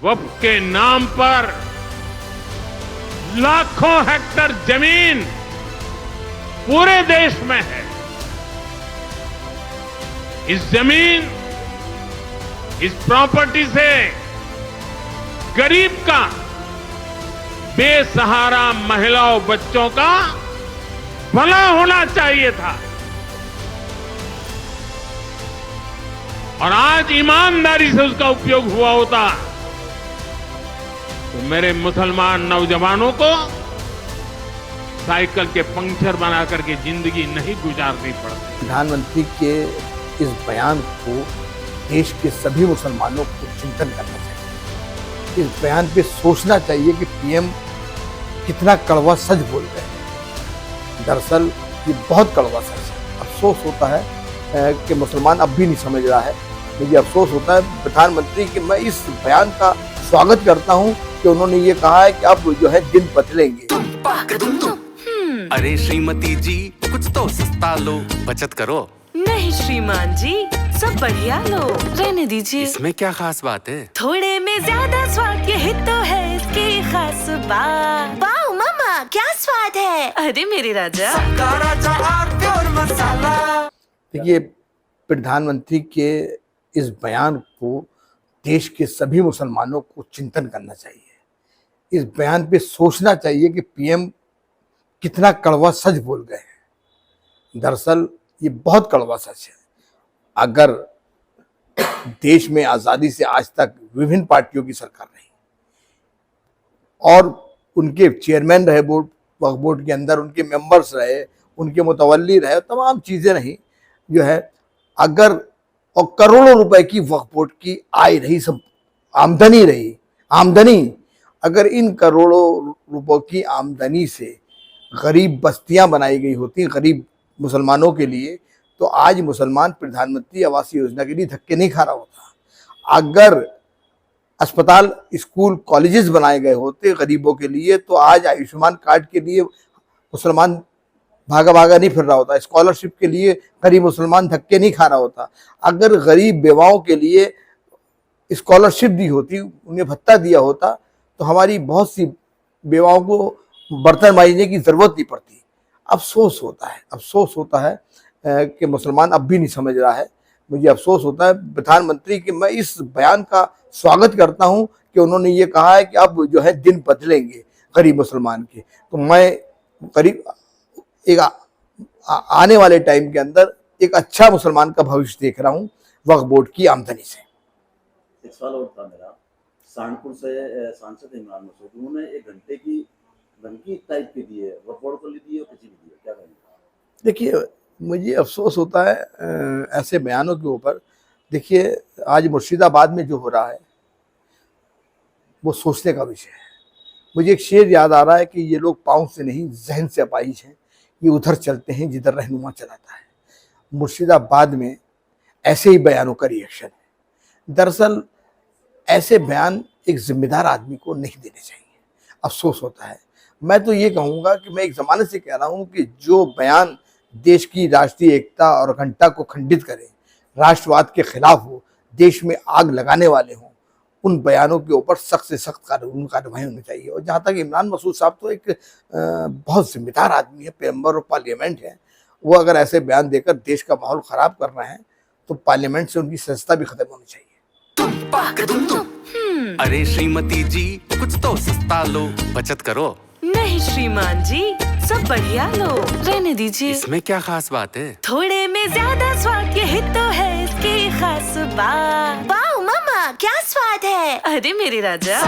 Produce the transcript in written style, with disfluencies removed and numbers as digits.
वक्फ के नाम पर लाखों हेक्टर जमीन पूरे देश में है। इस जमीन, इस प्रॉपर्टी से गरीब का, बेसहारा महिलाओं बच्चों का भला होना चाहिए था। और आज ईमानदारी से उसका उपयोग हुआ होता तो मेरे मुसलमान नौजवानों को साइकिल के पंक्चर बना करके जिंदगी नहीं गुजारनी पड़ती। प्रधानमंत्री के इस बयान को देश के सभी मुसलमानों को चिंतन करना चाहिए। इस बयान पे सोचना चाहिए कि पीएम कितना कड़वा सच बोल रहे हैं। दरअसल ये बहुत कड़वा सच है। अफसोस होता है कि मुसलमान अब भी नहीं समझ रहा है। मुझे अफसोस होता है प्रधानमंत्री कि मैं इस बयान का स्वागत करता हूं कि उन्होंने ये कहा है कि अब जो है दिन बदलेंगे। अरे श्रीमती जी, कुछ तो सस्ता लो, बचत करो। नहीं श्रीमान जी, सब बढ़िया लो, रहने दीजिए। इसमें क्या खास बात है? थोड़े में ज्यादा स्वाद, यही तो है इसकी खास बात। वाह मामा, क्या स्वाद है। अरे मेरे राजा, देखिए, प्रधानमंत्री के इस बयान को देश के सभी मुसलमानों को चिंतन करना चाहिए। इस बयान पे सोचना चाहिए कि पीएम कितना कड़वा सच बोल गए हैं। दरअसल ये बहुत कड़वा सच है। अगर देश में आज़ादी से आज तक विभिन्न पार्टियों की सरकार रही और उनके चेयरमैन रहे बोर्ड, वक्फ बोर्ड के अंदर उनके मेंबर्स रहे, उनके मुतवल्ली रहे, तमाम चीज़ें रही जो है, अगर और करोड़ों रुपए की वक्फ बोर्ड की आय रही, सब आमदनी रही, अगर इन करोड़ों रुपयों की आमदनी से गरीब बस्तियां बनाई गई होती, गरीब मुसलमानों के लिए, तो आज मुसलमान प्रधानमंत्री आवास योजना के लिए धक्के नहीं खा रहा होता। अगर अस्पताल, स्कूल, कॉलेजेस बनाए गए होते गरीबों के लिए, तो आज आयुष्मान कार्ड के लिए मुसलमान भागा भागा नहीं फिर रहा होता। स्कॉलरशिप के लिए गरीब मुसलमान धक्के नहीं खा रहा होता। अगर गरीब बेवाओं के लिए स्कॉलरशिप दी होती, उन्हें भत्ता दिया होता, तो हमारी बहुत सी बेवाओं को बर्तन मांजने की जरूरत नहीं पड़ती। अफसोस होता है कि मुसलमान अब भी नहीं समझ रहा है। मुझे अफसोस होता है प्रधानमंत्री कि मैं इस बयान का स्वागत करता हूं कि उन्होंने ये कहा है कि अब जो है दिन बदलेंगे गरीब मुसलमान के। तो मैं करीब एक आने वाले टाइम के अंदर एक अच्छा मुसलमान का भविष्य देख रहा हूँ वक्फ बोर्ड की आमदनी से। एक सवाल और था मेरा, सहारनपुर से सांसद इमरान मसूद, उन्होंने 1 घंटे की धमकी टाइप की दी है, वक्फ बोर्ड को ली दी है और किसी भी दी है, क्या कहेंगे? देखिए, मुझे अफसोस होता है ऐसे बयानों के ऊपर। देखिए, आज मुर्शिदाबाद में जो हो रहा है वो सोचने का विषय है। मुझे एक शेर याद आ रहा है कि ये लोग पाँव से नहीं जहन से अपाहिज हैं, ये उधर चलते हैं जिधर रहनुमा चलाता है। मुर्शिदाबाद में ऐसे ही बयानों का रिएक्शन है। दरअसल ऐसे बयान एक जिम्मेदार आदमी को नहीं देने चाहिए। अफसोस होता है। मैं तो ये कहूँगा कि मैं एक ज़माने से कह रहा हूँ कि जो बयान देश की राष्ट्रीय एकता और अखंडता को खंडित करें, राष्ट्रवाद के खिलाफ हो, देश में आग लगाने वाले हों, उन बयानों के ऊपर सख्त से सख्त कार्रवाई होनी चाहिए। और जहाँ तक इमरान मसूद साहब तो एक बहुत जिम्मेदार आदमी है, मेंबर ऑफ पार्लियामेंट है। वो अगर ऐसे बयान देकर देश का माहौल ख़राब कर रहे हैं तो पार्लियामेंट से उनकी सदस्यता भी खत्म होनी चाहिए। अरे श्रीमती जी, कुछ तो सस्ता लो, बचत करो। नहीं श्रीमान जी, सब बढ़िया लो, रहने दीजिए। इसमें क्या खास बात है? थोड़े में ज्यादा स्वाद, यही तो है इसकी खास बात। वाह मामा, क्या स्वाद है। अरे मेरे राजा,